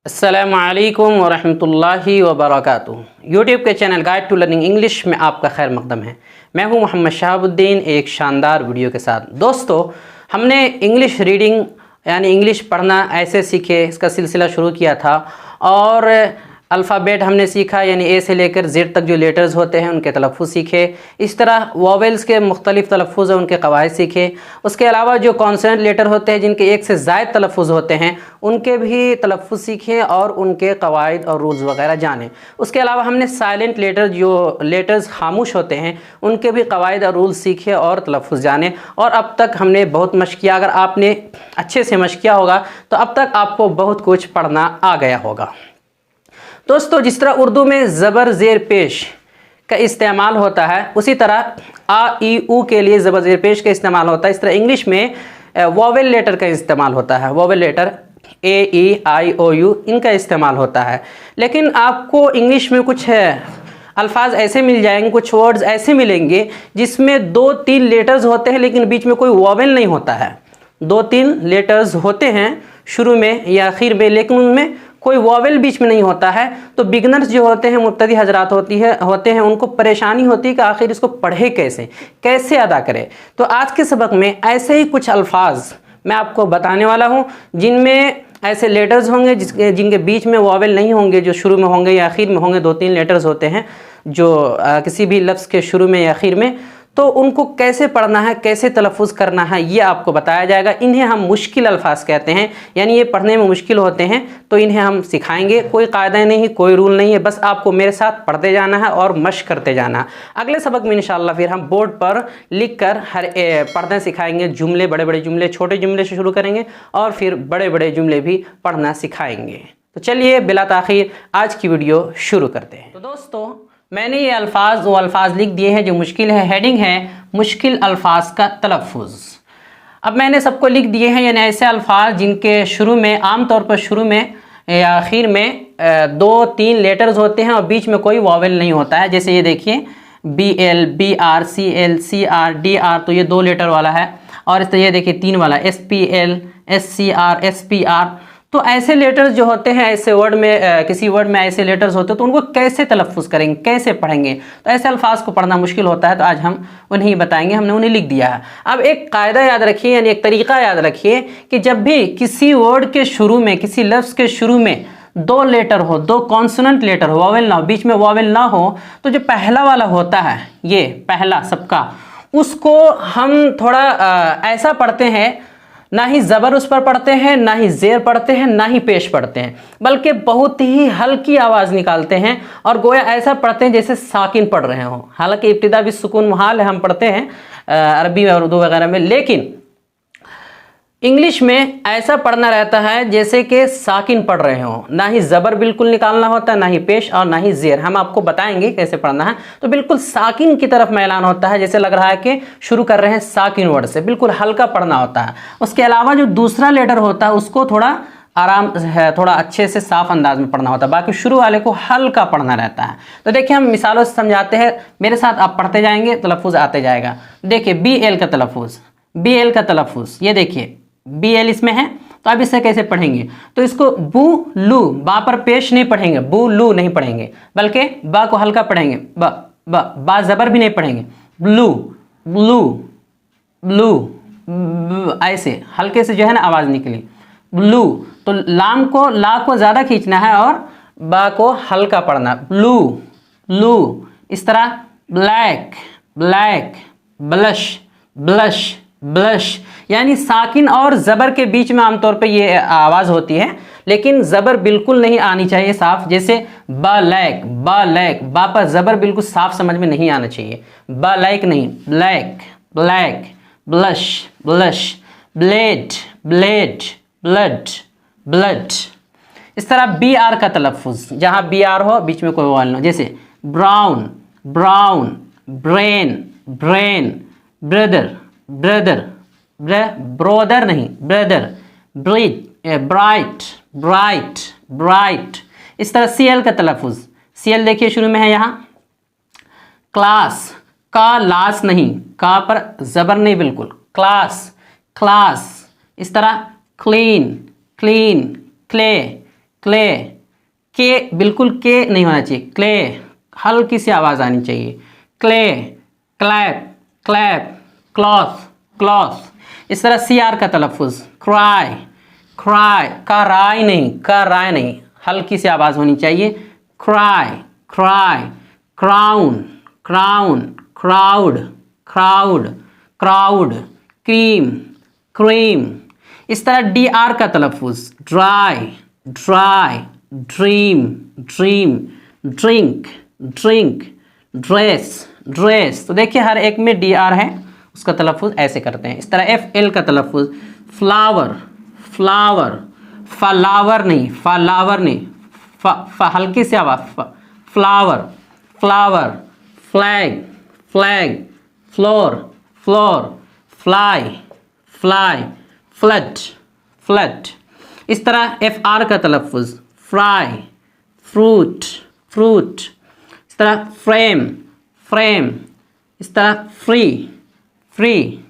अस्सलामुअलैकुम वरहमतुल्लाहि वबरकातुहू। यूट्यूब के channel guide to learning English में आपका खैर मकदम है। मैं हूं मोहम्मद शहाबुद्दीन एक शानदार वीडियो के साथ। दोस्तों, हमने इंग्लिश रीडिंग यानी इंग्लिश पढ़ना ऐसे सीखे, इसका सिलसिला शुरू किया था और अल्फ़ाबेट हमने सीखा, यानी ए से लेकर जेड तक जो लेटर्स होते हैं उनके तलफ़्फ़ुज़ सीखे। इस तरह वोवेल्स के मुख्तलिफ़ तलफ़्फ़ुज़ हैं, उनके क़वाइद सीखे। उसके अलावा जो कॉन्सोनेंट लेटर होते हैं जिनके एक से ज़ायद तलफ़्फ़ुज़ होते हैं उनके भी तलफ़्फ़ुज़ सीखे और उनके क़वाइद और रूल्स वगैरह जाने। उसके अलावा हमने साइलेंट लेटर, जो लेटर्स खामोश होते हैं, उनके भी क़वाइद और रूल्स सीखे और तलफ़्फ़ुज़ जाने। और अब तक हमने बहुत मश्क़ किया। अगर आपने अच्छे से मश्क़ किया होगा तो अब तक आपको बहुत कुछ पढ़ना आ गया होगा। दोस्तों, जिस तरह उर्दू में ज़बर ज़ेर पेश का इस्तेमाल होता है, उसी तरह आ ई ऊ के लिए ज़बर ज़ेर पेश का इस्तेमाल होता है। इस तरह इंग्लिश में वोवेल लेटर का इस्तेमाल होता है। Vowel letter A E I O U इनका इस्तेमाल होता है। लेकिन आपको इंग्लिश में कुछ अल्फाज ऐसे मिल जाएंगे, कुछ वर्ड्स ऐसे मिलेंगे जिसमें 2-3 लेटर्स होते हैं लेकिन बीच में कोई वोवेल नहीं होता है। 2-3 लेटर्स होते हैं शुरू में या आखिर में, लेकिन उनमें कोई वोवेल बीच में नहीं होता है। तो बिगनर्स जो होते हैं, मुब्तदी हजरात होते हैं, उनको परेशानी होती है कि आखिर इसको पढ़े कैसे अदा करें। तो आज के सबक में ऐसे ही कुछ अल्फाज मैं आपको बताने वाला हूँ जिनमें ऐसे लेटर्स होंगे जिनके बीच में वोवेल नहीं होंगे, जो शुरू में होंगे या आखिर में होंगे। 2-3 लेटर्स होते हैं जो किसी भी लफ्ज़ के शुरू में या आखिर में, तो उनको कैसे पढ़ना है, कैसे तलफ़्फ़ुज़ करना है, ये आपको बताया जाएगा। इन्हें हम मुश्किल अल्फाज कहते हैं, यानी ये पढ़ने में मुश्किल होते हैं, तो इन्हें हम सिखाएंगे। कोई कायदा नहीं, कोई रूल नहीं है, बस आपको मेरे साथ पढ़ते जाना है और मश्क करते जाना। अगले सबक में इंशाअल्लाह फिर हम बोर्ड पर लिख कर पढ़ना सिखाएंगे। जुमले, बड़े बड़े जुमले, छोटे जुमले से शुरू करेंगे और फिर बड़े बड़े जुमले भी पढ़ना सिखाएंगे। तो चलिए बिला ताख़ीर आज की वीडियो शुरू करते हैं। तो दोस्तों, मैंने ये वो अल्फाज लिख दिए हैं जो मुश्किल है। हेडिंग है मुश्किल अल्फाज का तलफ़्फ़ुज़। अब मैंने सबको लिख दिए हैं, यानी ऐसे अल्फाज जिनके शुरू में, आमतौर पर शुरू में या आखिर में 2-3 लेटर्स होते हैं और बीच में कोई वोवेल नहीं होता है। जैसे ये देखिए BL, BR, CL, CR, DR, तो ये 2 लेटर वाला है। और इस तरह ये देखिए 3 वाला SPL, SCR, SPR। तो ऐसे लेटर्स जो होते हैं, ऐसे वर्ड में, किसी वर्ड में ऐसे लेटर्स होते हैं तो उनको कैसे तलफ़्फ़ुज़ करेंगे, कैसे पढ़ेंगे। तो ऐसे अल्फाज को पढ़ना मुश्किल होता है, तो आज हम उन्हें बताएंगे। हमने उन्हें लिख दिया है। अब एक कायदा याद रखिए, यानी एक तरीका याद रखिए कि जब भी किसी वर्ड के शुरू में, किसी लफ्ज़ के शुरू में 2 लेटर हो, 2 कॉन्सोनेंट लेटर हो, वोवेल ना हो, बीच में वोवेल ना हो, तो जो पहला वाला होता है, ये पहला सबका, उसको हम थोड़ा ऐसा पढ़ते हैं, ना ही ज़बर उस पर पढ़ते हैं, ना ही ज़ेर पढ़ते हैं, ना ही पेश पढ़ते हैं, बल्कि बहुत ही हल्की आवाज़ निकालते हैं और गोया ऐसा पढ़ते हैं जैसे साकिन पढ़ रहे हों। हालांकि इब्तिदा भी सुकून मुहाल है, हम पढ़ते हैं अरबी और उर्दू वगैरह में, लेकिन इंग्लिश में ऐसा पढ़ना रहता है जैसे कि साकिन पढ़ रहे हों। ना ही ज़बर बिल्कुल निकालना होता है, ना ही पेश और ना ही ज़ेर। हम आपको बताएंगे कैसे पढ़ना है। तो बिल्कुल साकिन की तरफ मैलान होता है, जैसे लग रहा है कि शुरू कर रहे हैं साकिन वर्ड से, बिल्कुल हल्का पढ़ना होता है। उसके अलावा जो दूसरा लेटर होता है उसको थोड़ा आराम है, थोड़ा अच्छे से साफ अंदाज में पढ़ना होता है। बाकी शुरू वाले को हल्का पढ़ना रहता है। तो देखिए हम मिसालों से समझाते हैं, मेरे साथ आप पढ़ते जाएंगे, तलफ़्फ़ुज़ आते जाएगा। देखिए BL का तलफ़्फ़ुज़, BL का तलफ़्फ़ुज़, ये देखिए BL इसमें है, तो अब इसे कैसे पढ़ेंगे। तो इसको बू लू, बा पर पेश नहीं पढ़ेंगे, बू लू नहीं पढ़ेंगे, बल्कि बा को हल्का पढ़ेंगे, बा ज़बर भी नहीं पढ़ेंगे, ब्लू ब्लू ब्लू, ऐसे हल्के से जो है ना आवाज़ निकली, ब्लू। तो ला को ज़्यादा खींचना है और बा को हल्का पढ़ना, ब्लू लू। इस तरह black black, blush blush blush, यानी साकिन और ज़बर के बीच में आमतौर पे ये आवाज़ होती है, लेकिन ज़बर बिल्कुल नहीं आनी चाहिए साफ। जैसे बलैक, बा पर ज़बर बिल्कुल साफ समझ में नहीं आना चाहिए, बलैक नहीं, black black, blush blush, blade blade, blood blood. इस तरह BR का तलफ़्फ़ुज़, जहाँ BR हो बीच में कोई वोवेल ना हो, जैसे brown brown, brain brain, brother brother, brother नहीं ब्रदर, ब्राइट ब्राइट ब्राइट। इस तरह CL का तलफ़्फ़ुज़, CL देखिए शुरू में है यहाँ क्लास, का लास नहीं, का पर ज़बर नहीं बिल्कुल, क्लास क्लास। इस तरह क्लीन क्लीन, क्ले क्ले, के बिल्कुल के नहीं होना चाहिए, क्ले हल्की सी आवाज़ आनी चाहिए, clay, clap, clap, cloth, cloth. इस तरह सी आर का तलफ़ुज़, क्राई, क्राई, कराई नहीं, कराई नहीं, हल्की सी आवाज़ होनी चाहिए, cry, cry, crown, crown, crowd, crowd, crowd, cream, cream. इस तरह डी आर का तलफ़ुज़, dry, dry, dream, dream, drink, drink, dress, dress. तो देखिए हर एक में डी आर है, उसका तलफ़ुज़ ऐसे करते हैं। इस तरह एफ एल का तलफ़ुज़, फ्लावर, फ्लावर, फलावर नहीं, फलावर नहीं, हल्की से आवाज़, flower, flower, flag, flag, floor, floor, fly, fly, flood, flood. इस तरह एफ आर का तलफ़ुज़, फ्राई, फ्रूट, फ्रूट। इस तरह फ्रेम, फ्रेम। इस तरह फ्री, फ्री।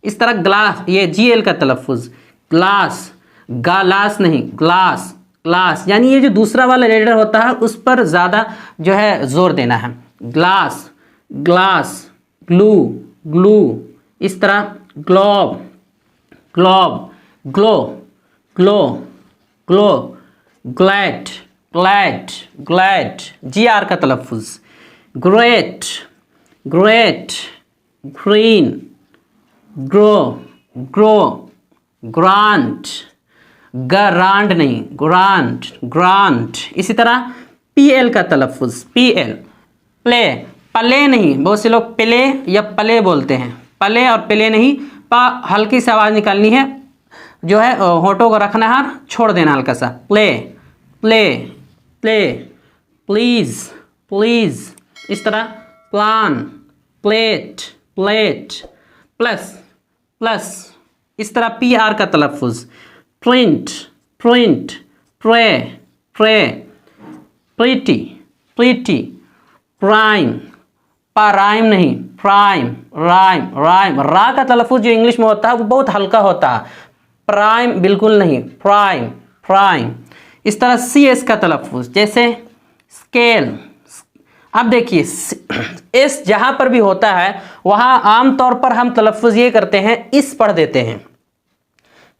इस तरह ग्लास, ये जी एल का तलफ़ुज़, ग्लास, गालास नहीं, ग्लास, ग्लास। यानी ये जो दूसरा वाला लेटर होता है उस पर ज़्यादा जो है ज़ोर देना है, ग्लास, ग्लास, ग्लू, ग्लू। इस तरह globe, globe, glow, glow, glow, glad, glad, glad. G R का तलफ़ुज़, great, great, green, grow, grow, grant, grand नहीं, ग्रांट, ग्रांट। इसी तरह पी एल का तलफ़ुज़, पी एल, प्ले, पले नहीं, बहुत से लोग प्ले या पले बोलते हैं, पले और प्ले नहीं, पा हल्की सी आवाज़ निकालनी है, जो है होठों को रखना है, छोड़ देना हल्का सा, play, play, play, please, please. इस तरह plan, plate, plate, plus, plus. इस तरह पी आर का तलफ़ुज़, print, print, pray, pray, pretty, pretty, prime, prime नहीं, प्राइम, राइम, राइम। रा का तलफ़ुज़ जो इंग्लिश में होता है वो बहुत हल्का होता है, प्राइम बिल्कुल नहीं, प्राइम, प्राइम। इस तरह सी एस का तलफ़ुज़, जैसे स्केल। अब देखिए एस जहाँ पर भी होता है वहाँ आम तौर पर हम तलफ़ुज़ ये करते हैं, इस पढ़ देते हैं।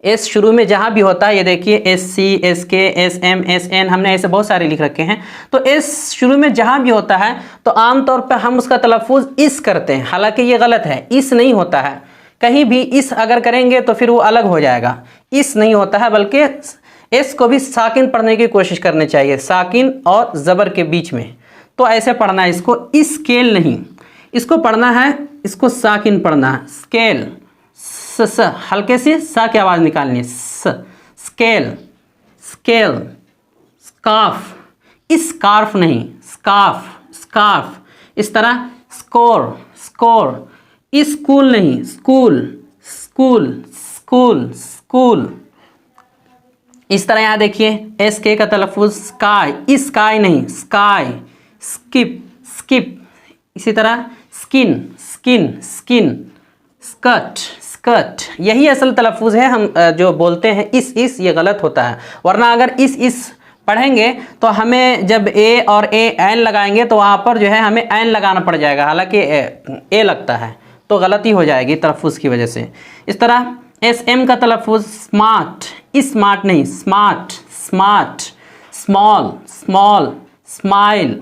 एस शुरू में जहाँ भी होता है, ये देखिए एस सी, एस के, एस एम, एस एन, हमने ऐसे बहुत सारे लिख रखे हैं। तो एस शुरू में जहाँ भी होता है तो आम तौर पर हम उसका तलफ़ुज़ इस करते हैं, हालांकि ये गलत है, इस नहीं होता है। कहीं भी इस अगर करेंगे तो फिर वो अलग हो जाएगा, इस नहीं होता है, बल्कि एस को भी साकिन पढ़ने की कोशिश करनी चाहिए, साकिन और ज़बर के बीच में। तो ऐसे पढ़ना है इसको, स्केल नहीं, इसको पढ़ना है, इसको साकिन पढ़ना है, स्केल, स, हल्के से सा की आवाज़ निकालनी है, स, स्केल, स्केल, स्कार्फ, स्कार्फ नहीं, स्कार्फ, स्कार्फ। इस तरह स्कोर, स्कोर, स्कूल नहीं, स्कूल, स्कूल, स्कूल, स्कूल। इस तरह यहाँ देखिए एस के का तलफ़ुज़, स्काई, स्काई नहीं, स्काई, स्किप, स्किप। इसी तरह skin, skin, skin, skirt, skirt. यही असल तलफ़ुज़ है, हम जो बोलते हैं इस ये गलत होता है। वरना अगर इस पढ़ेंगे तो हमें जब ए और ए एन लगाएंगे तो वहाँ पर जो है हमें एन लगाना पड़ जाएगा, हालांकि ए लगता है, तो गलती हो जाएगी तलफ़ुज़ की वजह से। इस तरह एस एम का तलफ़ुज़, स्मार्ट, स्मार्ट नहीं, smart, smart, small, small, smile.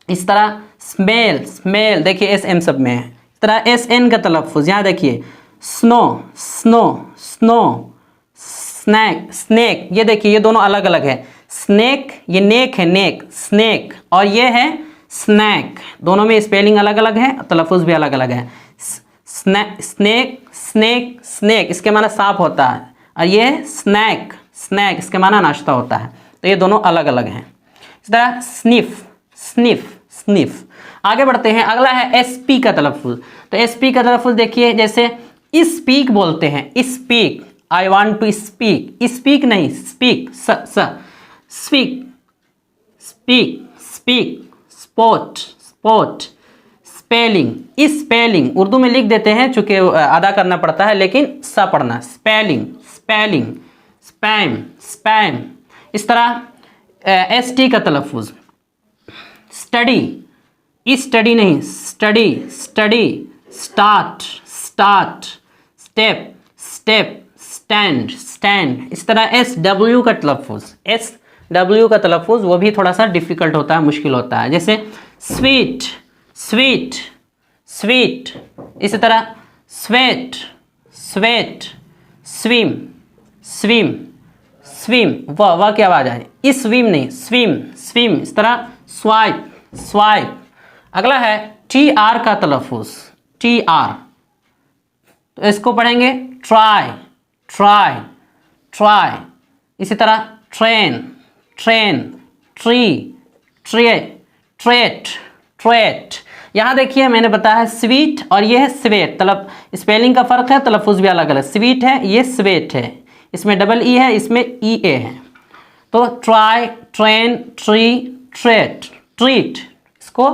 इस तरह स्मेल, स्मेल, देखिए एस एम सब में है। इस तरह एस एन का तलफ़ुज़, यहाँ देखिए snow, snow, snow, snack, snack. ये देखिए ये दोनों अलग अलग है, स्नैक ये नेक है, नेक, स्नैक, और ये है स्नैक। दोनों में स्पेलिंग अलग अलग है, तलफ़ुज़ भी अलग अलग है। स्नैक, स्नैक, स्नैक इसके माना सांप होता है, और ये स्नैक, स्नैक इसके माना नाश्ता होता है। तो ये दोनों अलग अलग हैं। इस तरह स्निफ, स्निफ, स्निफ। आगे बढ़ते हैं, अगला है एसपी का तलफ़ुज़। तो एसपी का तलफ़ुज़ देखिए, जैसे स्पीक बोलते हैं, speak, I want to speak, speak नहीं, speak, speak, speak, speak, sport, sport, spelling, spelling Urdu में लिख देते हैं चूँकि अदा करना पड़ता है, लेकिन सा पढ़ना, स्पेलिंग, स्पेलिंग, स्पैम, स्पैम। इस तरह एस टी का तलफ़ुज़। स्टडी, स्टडी नहीं, study, study, start, start, step, step, stand, stand. इस तरह एस डब्ल्यू का तलफ़ुज़, एस डब्ल्यू का तलफ़ुज़ वो भी थोड़ा सा डिफ़िकल्ट होता है, मुश्किल होता है। जैसे स्वीट, स्वीट, स्वीट। इसी तरह sweat, sweat, swim, swim, swim. वाह की आवाज़ आ रही, इस स्विम नहीं, स्विम, स्विम। इस तरह स्वाइप, स्वाइप। अगला है टी आर का तलफ़ुज़, टी आर। तो इसको पढ़ेंगे ट्राई, ट्राई, ट्राई। इसी तरह train, train, tree, tray, trait, trait. यहाँ देखिए मैंने बताया स्वीट और ये है स्वेट, स्पेलिंग का फ़र्क है, तलफ़ुज़ भी अलग अलग। स्वीट है, ये स्वेट है, इसमें डबल ई है, इसमें ई ए है। तो try, train, tree, trait, treat. इसको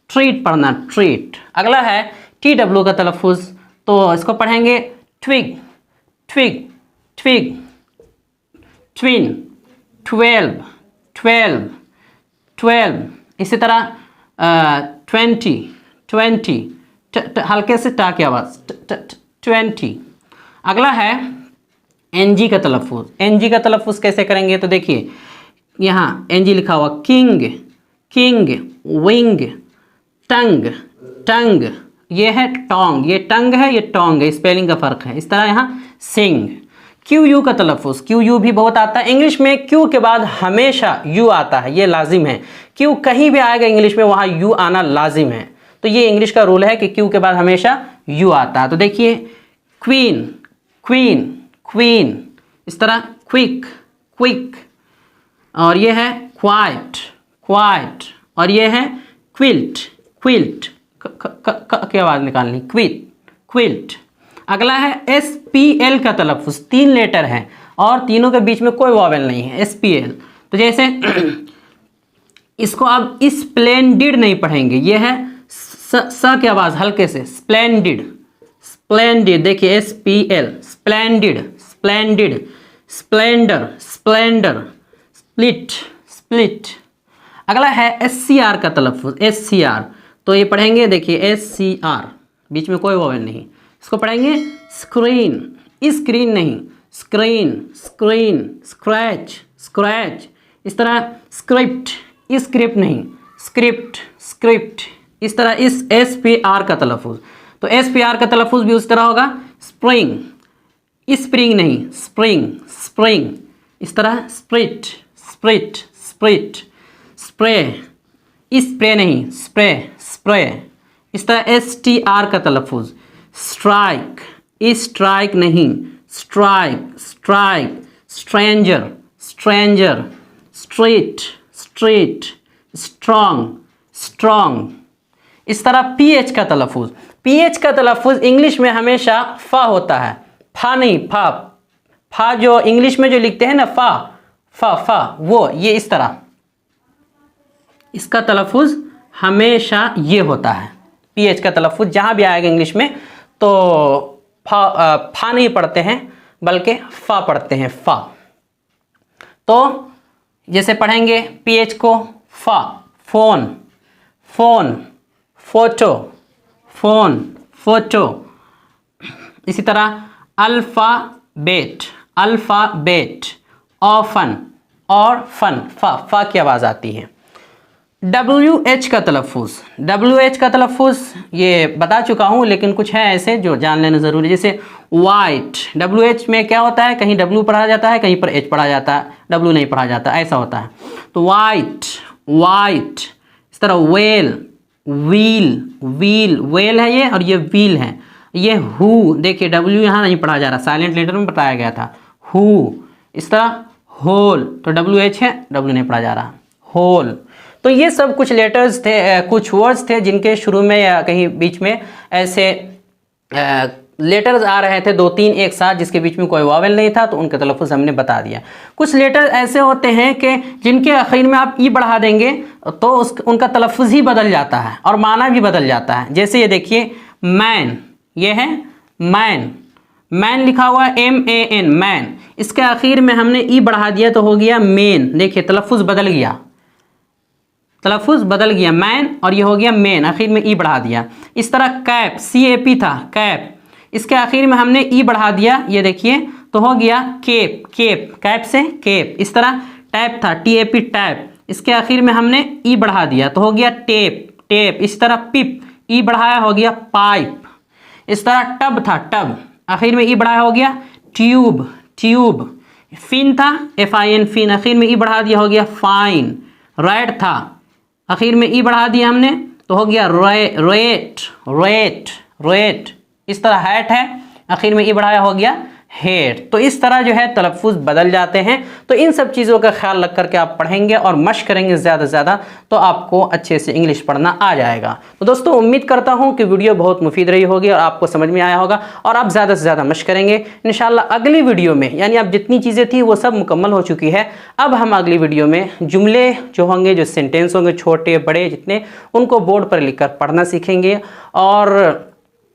ट्रीट पढ़ना, ट्रीट। अगला है टी डब्ल्यू का तलफ़ुज़, तो इसको पढ़ेंगे ट्विग, ट्विग, ट्विग, ट्विन, 12, 12, 12। इसी तरह 20, 20, हल्के से टा की आवाज़, 20। अगला है एन जी का तलफ़ुज़। एन जी का तलफ़ुज़ कैसे करेंगे, तो देखिए यहाँ एन जी लिखा हुआ, किंग, किंग, विंग, टंग, टंग। ये है टोंग, ये टंग है, ये टोंग है, स्पेलिंग का फ़र्क है। इस तरह यहाँ सिंग। क्यू यू का तलफ़ुज़, क्यू यू भी बहुत आता है इंग्लिश में। क्यू के बाद हमेशा यू आता है, ये लाजिम है। क्यू कहीं भी आएगा इंग्लिश में, वहाँ यू आना लाजिम है। तो ये इंग्लिश का रूल है कि क्यू के बाद हमेशा यू आता है। तो देखिए क्वीन, क्वीन, क्वीन। इस तरह क्विक, क्विक। और ये है क्वाइट, क्वाइट। और ये है क्विल्ट, क्विल्ट। की आवाज़ निकालनी, क्विट, क्विल्ट। अगला है एस पी एल का तलफ़ुज़। 3 लेटर है और तीनों के बीच में कोई वॉवेल नहीं है, एस पी एल। तो जैसे इसको आप स्प्लेंडिड नहीं पढ़ेंगे, ये है स की आवाज़ हल्के से, स्प्लेंडिड, स्प्लेंडिड। देखिए S P L, splendid, splendid, Splendor, Splendor, split, split. अगला है एस सी आर का तलफ़ुज़, एस सी आर। तो ये पढ़ेंगे, देखिए एस सी आर, बीच में कोई वॉवेल नहीं। इसको पढ़ेंगे स्क्रीन, स्क्रीन नहीं, स्क्रीन, स्क्रीन, स्क्रैच, स्क्रैच। इस तरह स्क्रिप्ट, स्क्रिप्ट नहीं, स्क्रिप्ट, स्क्रिप्ट। इस तरह इस एस पी आर का तलफ़ुज़। तो एस पी आर का तलफ़ुज़ भी उस तरह होगा, स्प्रिंग, स्प्रिंग नहीं, स्प्रिंग, स्प्रिंग। इस तरह spirit, spirit, spirit, spray, spray नहीं, स्प्रे, स्प्रे। इस तरह एस टी आर का तलफ़ुज़, स्ट्राइक, स्ट्राइक नहीं, strike, strike, stranger, stranger, street, street, strong, strong. इस तरह पी एच का तलफ़ुज़। पी एच का तलफ़ुज़ इंग्लिश में हमेशा फा होता है, फा नहीं, फा। फा जो इंग्लिश में जो लिखते हैं ना, फा, फा, फा, वो ये इस तरह, इसका तलफ़ुज़ हमेशा ये होता है। पी एच का तलफ़ुज़ जहाँ भी आएगा इंग्लिश में तो फा नहीं पढ़ते हैं, बल्कि फा पढ़ते हैं, फा। तो जैसे पढ़ेंगे पी एच को, फा, phone, phone, photo, phone, photo. इसी तरह अल्फ़ाबेट, अल्फ़ाबेट, ऑफन और फन, फा की आवाज़ आती है। डब्ल्यू एच का तलफ़ुज़, डब्ल्यू एच का तलफ़ुज़ ये बता चुका हूँ, लेकिन कुछ है ऐसे जो जान लेना ज़रूरी है। जैसे वाइट, डब्ल्यू एच में क्या होता है, कहीं डब्ल्यू पढ़ा जाता है, कहीं पर एच पढ़ा जाता है, डब्ल्यू नहीं पढ़ा जाता, ऐसा होता है। तो वाइट, वाइट। इस तरह वेल, व्हील, व्हील, वेल है ये और ये व्हील है। ये हु, देखिए डब्ल्यू यहाँ नहीं पढ़ा जा रहा, साइलेंट लेटर में बताया गया था, हु। इस तरह होल, तो डब्ल्यू एच है, डब्ल्यू नहीं पढ़ा जा रहा, होल। तो ये सब कुछ लेटर्स थे, कुछ वर्ड्स थे जिनके शुरू में या कहीं बीच में ऐसे लेटर्स आ रहे थे 2-3 एक साथ, जिसके बीच में कोई वावेल नहीं था, तो उनका तलफ़ुज़ हमने बता दिया। कुछ लेटर ऐसे होते हैं कि जिनके आखिर में आप ई बढ़ा देंगे तो उनका तलफ़ुज़ ही बदल जाता है और माना भी बदल जाता है। जैसे ये देखिए मैन, ये है मैन, मैन लिखा हुआ MAN, मैन। इसके आखिर में हमने ई बढ़ा दिया तो हो गया मेन। देखिए तलफ़ुज़ बदल गया, तलफ़ुज़ बदल गया, मैन और ये हो गया मेन, आखिर में ई बढ़ा दिया। इस तरह कैप, CAP था कैप, इसके आखिर में हमने ई बढ़ा दिया, ये देखिए तो हो गया केप, केप, कैप से केप। इस तरह टैप था TAP टैप, इसके आखिर में हमने ई बढ़ा दिया तो हो गया टेप, टेप। इस तरह पिप, ई बढ़ाया हो गया पाइप। इस तरह टब था टब, आखिर में ई बढ़ाया हो गया ट्यूब, ट्यूब। फिन था FIN फिन, आखिर में ई बढ़ा दिया हो गया फाइन। रैट था, आखिर में ई बढ़ा दिया हमने तो हो गया रेट, रेट, रेट। इस तरह हैट है, आखिर में ई बढ़ाया हो गया हेड। तो इस तरह जो है तलफ़ुज़ बदल जाते हैं। तो इन सब चीज़ों का ख्याल रख करके आप पढ़ेंगे और मश्क करेंगे ज़्यादा से ज़्यादा, तो आपको अच्छे से इंग्लिश पढ़ना आ जाएगा। तो दोस्तों उम्मीद करता हूँ कि वीडियो बहुत मुफीद रही होगी और आपको समझ में आया होगा और आप ज़्यादा से ज़्यादा मश्क करेंगे। इंशाल्लाह अगली वीडियो में, यानी अब जितनी चीज़ें थी वो सब मुकम्मल हो चुकी है, अब हम अगली वीडियो में जुमले जो होंगे, जो सेंटेंस होंगे छोटे बड़े जितने, उनको बोर्ड पर लिख कर पढ़ना सीखेंगे और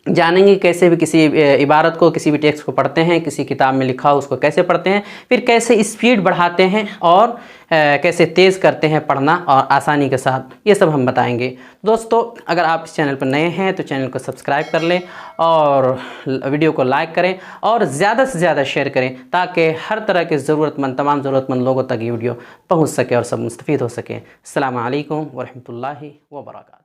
जानेंगे कैसे भी किसी इबारत को, किसी भी टेक्स्ट को पढ़ते हैं, किसी किताब में लिखा हो उसको कैसे पढ़ते हैं, फिर कैसे स्पीड बढ़ाते हैं और कैसे तेज़ करते हैं पढ़ना और आसानी के साथ, ये सब हम बताएंगे। दोस्तों अगर आप इस चैनल पर नए हैं तो चैनल को सब्सक्राइब कर लें और वीडियो को लाइक करें और ज़्यादा से ज़्यादा शेयर करें ताकि हर तरह के ज़रूरतमंद, तमाम ज़रूरतमंद लोगों तक ये वीडियो पहुँच सके और सब मुस्तफ़ीद हो सके। अस्सलामु अलैकुम वरहमतुल्लाहि वबरकातुहू।